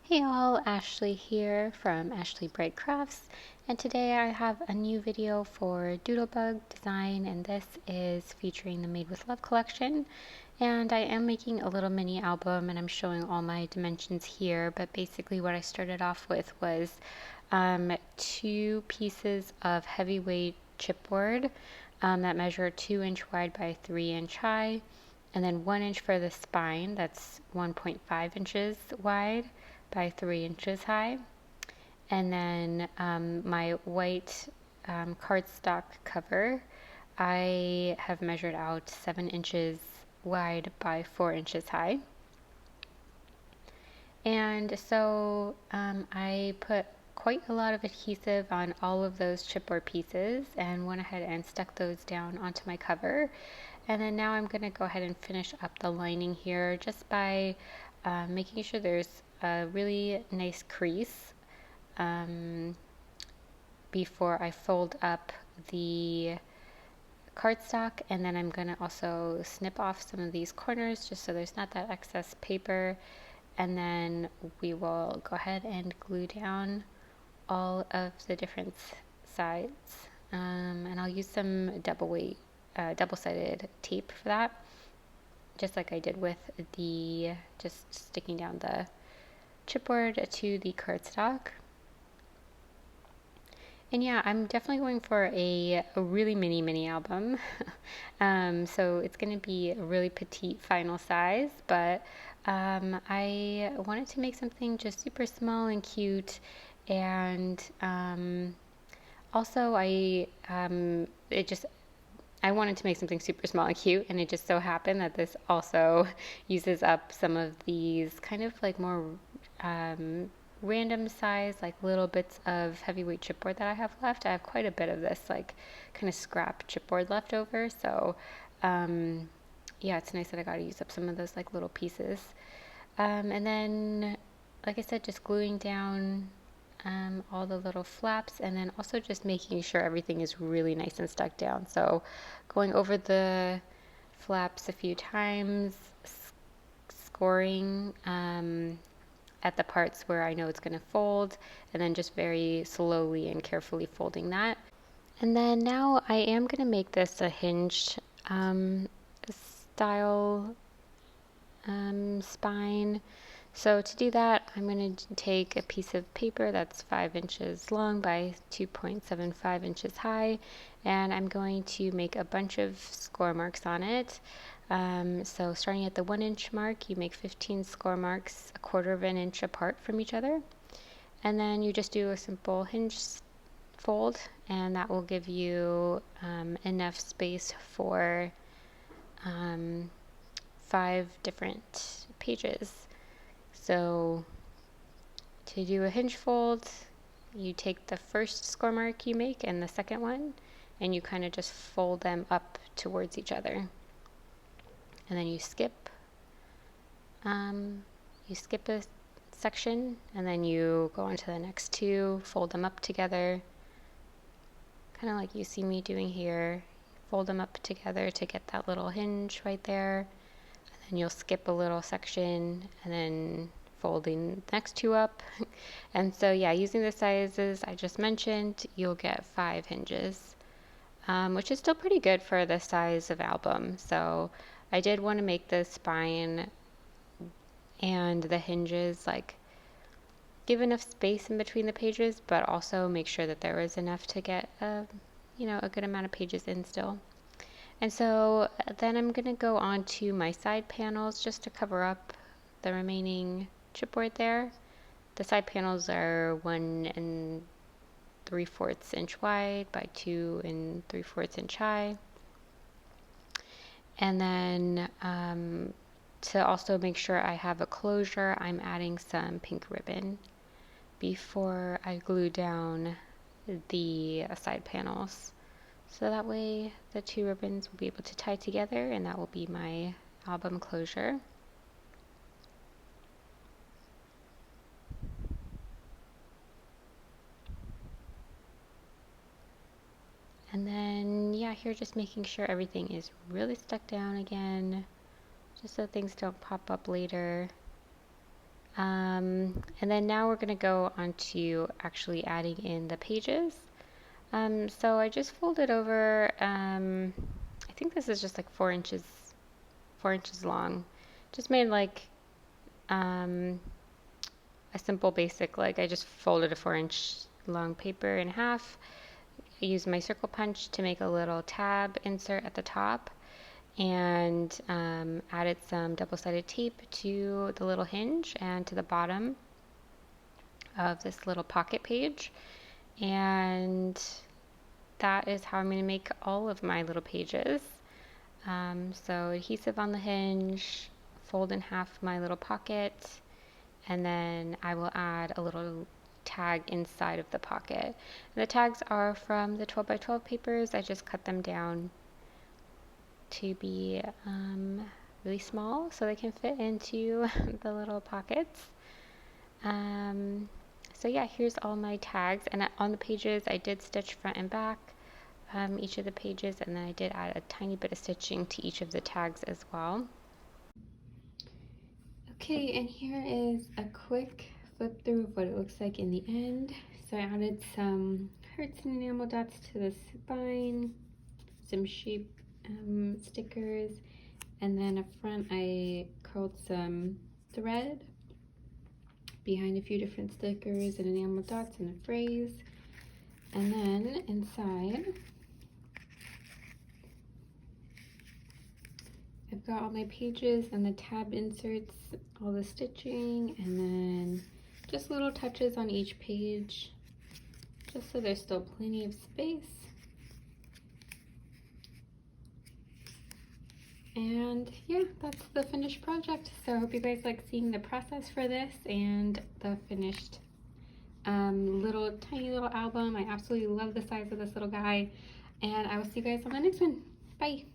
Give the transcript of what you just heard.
Hey all, Ashley here from Ashley Bright Crafts, and today I have a new video for Doodlebug design, and this is featuring the Made with Love collection. And I am making a little mini album, and I'm showing all my dimensions here, but basically what I started off with was 2 pieces of heavyweight chipboard that measure 2-inch wide by 3-inch high, and then 1 inch for the spine, that's 1.5 inches wide by 3 inches high. And then my white cardstock cover, I have measured out 7 inches wide by 4 inches high. And so I put quite a lot of adhesive on all of those chipboard pieces and went ahead and stuck those down onto my cover. And then now I'm going to go ahead and finish up the lining here just by making sure there's a really nice crease before I fold up the cardstock, and then I'm going to also snip off some of these corners just so there's not that excess paper, and then we will go ahead and glue down all of the different sides, and I'll use some double-sided tape for that, just like I did with the just sticking down the chipboard to the cardstock. And yeah, I'm definitely going for a really mini album. So it's going to be a really petite final size, but I wanted to make something just super small and cute. And also I wanted to make something super small and cute, and it just so happened that this also uses up some of these kind of like more random size, like little bits of heavyweight chipboard that I have left. I have quite a bit of this like kind of scrap chipboard left over, so yeah, it's nice that I got to use up some of those like little pieces. And then, like I said, just gluing down all the little flaps, and then also just making sure everything is really nice and stuck down. So going over the flaps a few times, scoring at the parts where I know it's going to fold, and then just very slowly and carefully folding that. And then now I am going to make this a hinged style spine. So to do that, I'm going to take a piece of paper that's 5 inches long by 2.75 inches high, and I'm going to make a bunch of score marks on it. So starting at the 1 inch mark, you make 15 score marks 1/4 of an inch apart from each other. And then you just do a simple hinge fold, and that will give you enough space for 5 different pages. So to do a hinge fold, you take the first score mark you make and the second one, and you kind of just fold them up towards each other. And then you skip a section, and then you go on to the next 2, fold them up together, kind of like you see me doing here. Fold them up together to get that little hinge right there, and then you'll skip a little section, and then folding the next 2 up. And so yeah, using the sizes I just mentioned, you'll get 5 hinges, which is still pretty good for the size of album. So I did want to make the spine and the hinges like give enough space in between the pages, but also make sure that there was enough to get a good amount of pages in still. And so then I'm going to go on to my side panels just to cover up the remaining chipboard there. The side panels are 1 3/4 inch wide by 2 3/4 inch high. And then to also make sure I have a closure, I'm adding some pink ribbon before I glue down the side panels. So that way the 2 ribbons will be able to tie together, and that will be my album closure. And then yeah, here just making sure everything is really stuck down again, just so things don't pop up later. And then now we're going to go on to actually adding in the pages. So I just folded over, I think this is just like 4 inches long. Just made like a simple basic, like I just folded a 4-inch long paper in half. I used my circle punch to make a little tab insert at the top, and added some double-sided tape to the little hinge and to the bottom of this little pocket page. And that is how I'm going to make all of my little pages. So adhesive on the hinge, fold in half my little pocket, and then I will add a little tag inside of the pocket. And the tags are from the 12 by 12 papers. I just cut them down to be really small so they can fit into the little pockets. So yeah, here's all my tags, and on the pages I did stitch front and back, each of the pages, and then I did add a tiny bit of stitching to each of the tags as well. Okay, and here is a quick flip through of what it looks like in the end. So I added some hearts and enamel dots to the spine, some sheep stickers, and then up front I curled some thread behind a few different stickers and enamel dots and a phrase. And then inside I've got all my pages and the tab inserts, all the stitching, and then just little touches on each page, just so there's still plenty of space. And yeah, that's the finished project. So I hope you guys like seeing the process for this and the finished tiny little album. I absolutely love the size of this little guy, and I will see you guys on the next one. Bye.